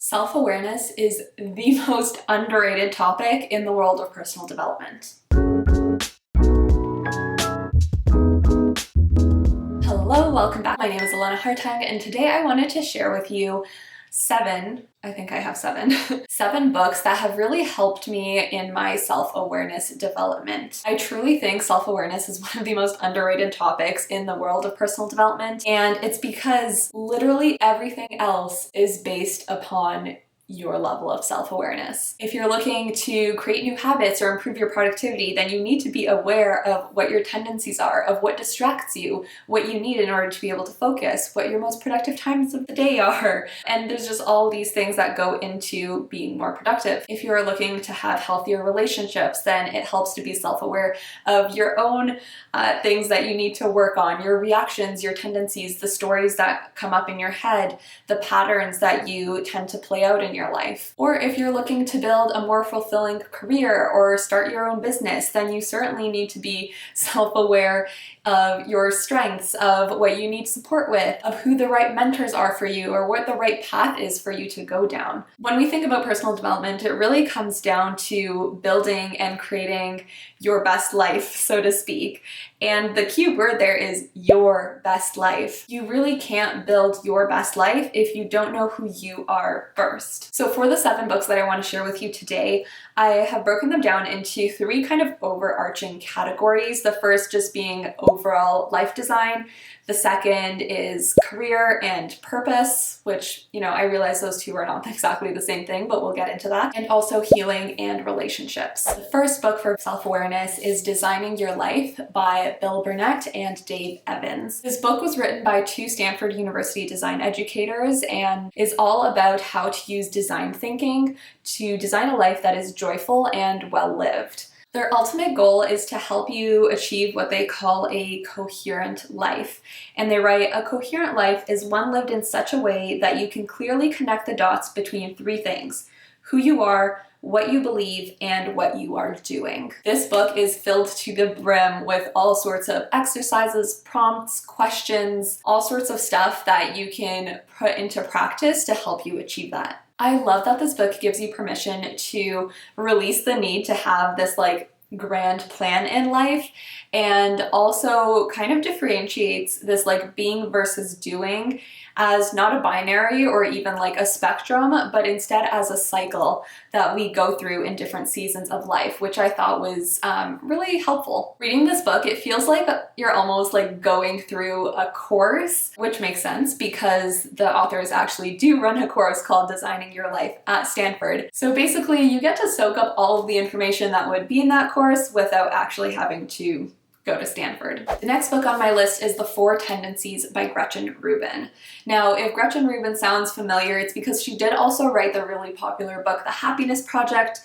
Self-awareness is the most underrated topic in the world of personal development. Hello, welcome back. My name is Elena and today I wanted to share with you seven books that have really helped me in my self-awareness development. I truly think self-awareness is one of the most underrated topics in the world of personal development, and it's because literally everything else is based upon your level of self-awareness. If you're looking to create new habits or improve your productivity, then you need to be aware of what your tendencies are, of what distracts you, what you need in order to be able to focus, what your most productive times of the day are. And there's just all these things that go into being more productive. If you're looking to have healthier relationships, then it helps to be self-aware of your own things that you need to work on, your reactions, your tendencies, the stories that come up in your head, the patterns that you tend to play out in your life. Or if you're looking to build a more fulfilling career or start your own business, then you certainly need to be self-aware of your strengths, of what you need support with, of who the right mentors are for you, or what the right path is for you to go down. When we think about personal development, it really comes down to building and creating your best life, so to speak. And the key word there is your best life. You really can't build your best life if you don't know who you are first. So for the 7 books that I want to share with you today, I have broken them down into 3 kind of overarching categories. The first just being overall life design. The second is career and purpose, which, I realize those two are not exactly the same thing, but we'll get into that. And also healing and relationships. The first book for self-awareness is Designing Your Life by Bill Burnett and Dave Evans. This book was written by 2 Stanford University design educators and is all about how to use design thinking to design a life that is joyful and well-lived. Their ultimate goal is to help you achieve what they call a coherent life. And they write, a coherent life is one lived in such a way that you can clearly connect the dots between 3 things: who you are, what you believe, and what you are doing. This book is filled to the brim with all sorts of exercises, prompts, questions, all sorts of stuff that you can put into practice to help you achieve that. I love that this book gives you permission to release the need to have this grand plan in life, and also kind of differentiates this being versus doing as not a binary or even a spectrum, but instead as a cycle that we go through in different seasons of life, which I thought was really helpful. Reading this book, it feels like you're almost going through a course, which makes sense because the authors actually do run a course called Designing Your Life at Stanford. So basically you get to soak up all of the information that would be in that course without actually having to go to Stanford. The next book on my list is The 4 Tendencies by Gretchen Rubin. Now, if Gretchen Rubin sounds familiar, it's because she did also write the really popular book, The Happiness Project,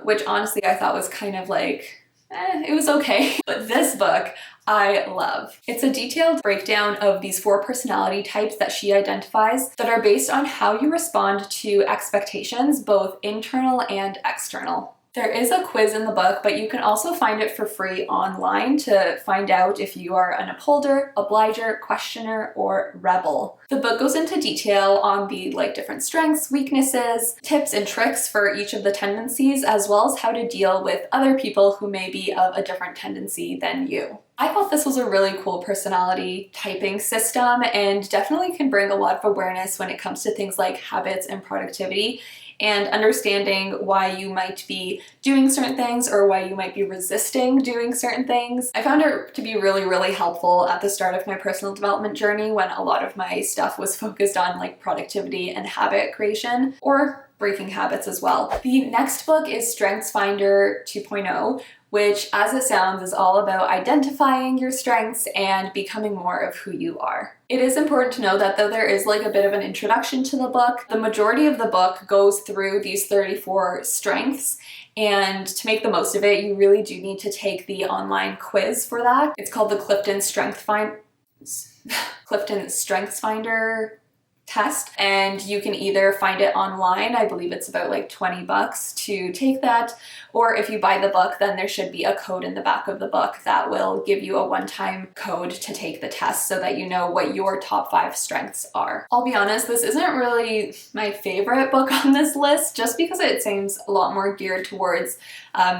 which honestly I thought was kind of it was okay. But this book I love. It's a detailed breakdown of these 4 personality types that she identifies that are based on how you respond to expectations, both internal and external. There is a quiz in the book, but you can also find it for free online to find out if you are an upholder, obliger, questioner, or rebel. The book goes into detail on the different strengths, weaknesses, tips, and tricks for each of the tendencies, as well as how to deal with other people who may be of a different tendency than you. I thought this was a really cool personality typing system and definitely can bring a lot of awareness when it comes to things like habits and productivity, and understanding why you might be doing certain things or why you might be resisting doing certain things. I found it to be really, really helpful at the start of my personal development journey when a lot of my stuff was focused on productivity and habit creation, or breaking habits as well. The next book is Strengthsfinder 2.0, which, as it sounds, is all about identifying your strengths and becoming more of who you are. It is important to know that though there is a bit of an introduction to the book, the majority of the book goes through these 34 strengths, and to make the most of it, you really do need to take the online quiz for that. It's called the Clifton Strengthsfinder test, and you can either find it online, I believe it's about like 20 bucks to take that, or if you buy the book, then there should be a code in the back of the book that will give you a one-time code to take the test so that you know what your top 5 strengths are. I'll be honest, this isn't really my favorite book on this list just because it seems a lot more geared towards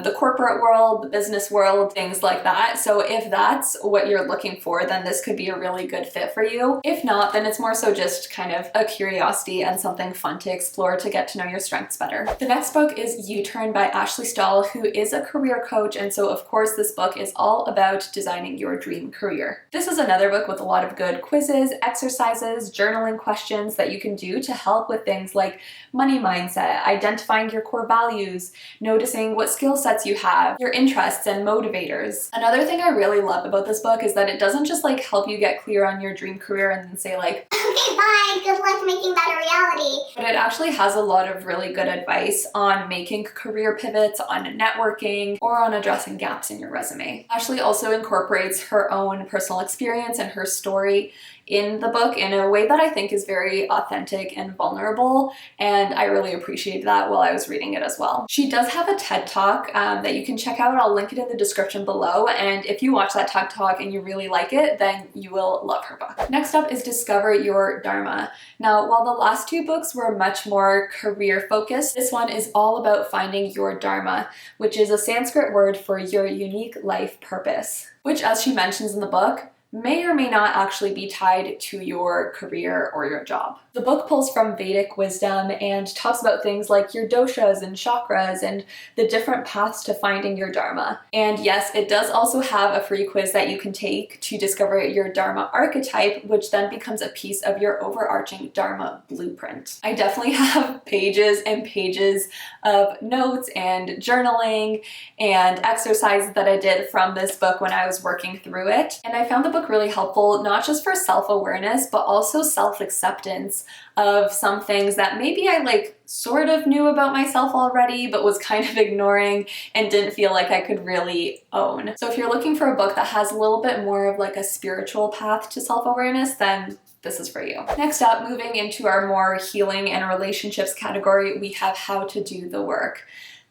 the corporate world, the business world, things like that. So if that's what you're looking for, then this could be a really good fit for you. If not, then it's more so just kind of a curiosity and something fun to explore to get to know your strengths better. The next book is UTurn by Ashley Stahl, who is a career coach, and so of course this book is all about designing your dream career. This is another book with a lot of good quizzes, exercises, journaling questions that you can do to help with things like money mindset, identifying your core values, noticing what skill sets you have, your interests and motivators. Another thing I really love about this book is that it doesn't just like help you get clear on your dream career and then say like, okay, bye, good luck making that a reality. But it actually has a lot of really good advice on making career pivots, on networking, or on addressing gaps in your resume. Ashley also incorporates her own personal experience and her story in the book in a way that I think is very authentic and vulnerable, and I really appreciated that while I was reading it as well. She does have a TED Talk that you can check out. I'll link it in the description below, and if you watch that TED Talk and you really like it, then you will love her book. Next up is Discover Your Dharma. Now, while the last 2 books were much more career focused, this one is all about finding your Dharma, which is a Sanskrit word for your unique life purpose, which, as she mentions in the book, may or may not actually be tied to your career or your job. The book pulls from Vedic wisdom and talks about things like your doshas and chakras and the different paths to finding your dharma. And yes, it does also have a free quiz that you can take to discover your dharma archetype, which then becomes a piece of your overarching dharma blueprint. I definitely have pages and pages of notes and journaling and exercises that I did from this book when I was working through it. And I found the book really helpful, not just for self-awareness, but also self-acceptance of some things that maybe I like sort of knew about myself already, but was kind of ignoring and didn't feel like I could really own. So if you're looking for a book that has a little bit more of like a spiritual path to self-awareness, then this is for you. Next up, moving into our more healing and relationships category, we have How to Do the Work.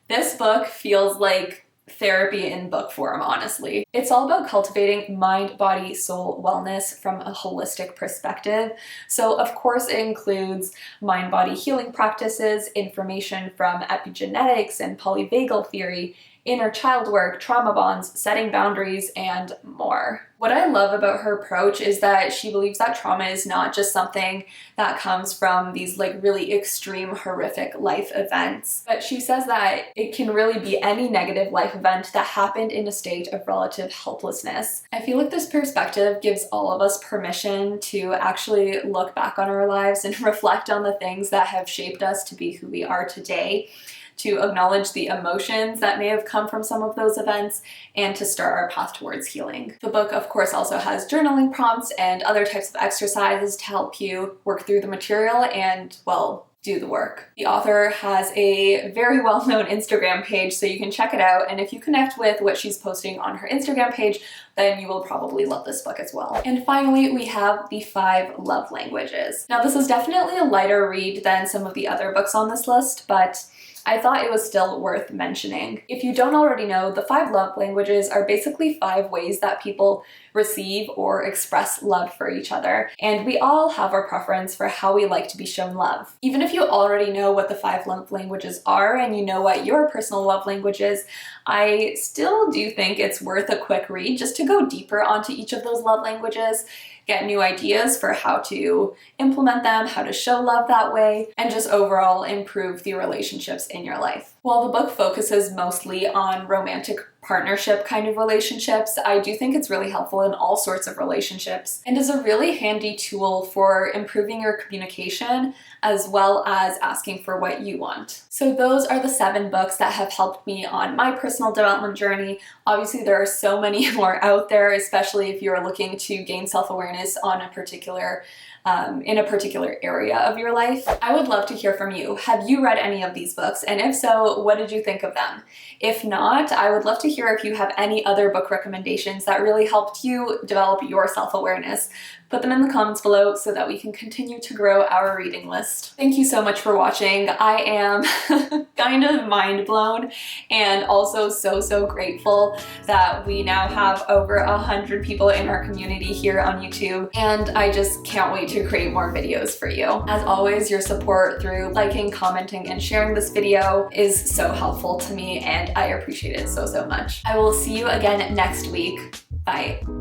This book feels like therapy in book form, honestly. It's all about cultivating mind, body, soul wellness from a holistic perspective. So of course it includes mind-body healing practices, information from epigenetics and polyvagal theory, inner child work, trauma bonds, setting boundaries, and more. What I love about her approach is that she believes that trauma is not just something that comes from these like really extreme, horrific life events, but she says that it can really be any negative life event that happened in a state of relative helplessness. I feel like this perspective gives all of us permission to actually look back on our lives and reflect on the things that have shaped us to be who we are today, to acknowledge the emotions that may have come from some of those events, and to start our path towards healing. The book, of course, also has journaling prompts and other types of exercises to help you work through the material and, well, do the work. The author has a very well-known Instagram page, so you can check it out, and if you connect with what she's posting on her Instagram page, then you will probably love this book as well. And finally, we have The 5 Love Languages. Now, this is definitely a lighter read than some of the other books on this list, but I thought it was still worth mentioning. If you don't already know, the 5 love languages are basically 5 ways that people receive or express love for each other, and we all have our preference for how we like to be shown love. Even if you already know what the 5 love languages are and you know what your personal love language is, I still do think it's worth a quick read just to go deeper onto each of those love languages, get new ideas for how to implement them, how to show love that way, and just overall improve the relationships in your life. While the book focuses mostly on romantic partnership kind of relationships, I do think it's really helpful in all sorts of relationships and is a really handy tool for improving your communication as well as asking for what you want. So those are the 7 books that have helped me on my personal development journey. Obviously, there are so many more out there, especially if you're looking to gain self-awareness on a particular in a particular area of your life. I would love to hear from you. Have you read any of these books? And if so, what did you think of them? If not, I would love to hear if you have any other book recommendations that really helped you develop your self-awareness, put them in the comments below so that we can continue to grow our reading list. Thank you so much for watching. I am kind of mind blown and also so grateful that we now have over 100 people in our community here on YouTube, and I just can't wait to create more videos for you. As always, your support through liking, commenting, and sharing this video is so helpful to me, and I appreciate it so much. I will see you again next week. Bye.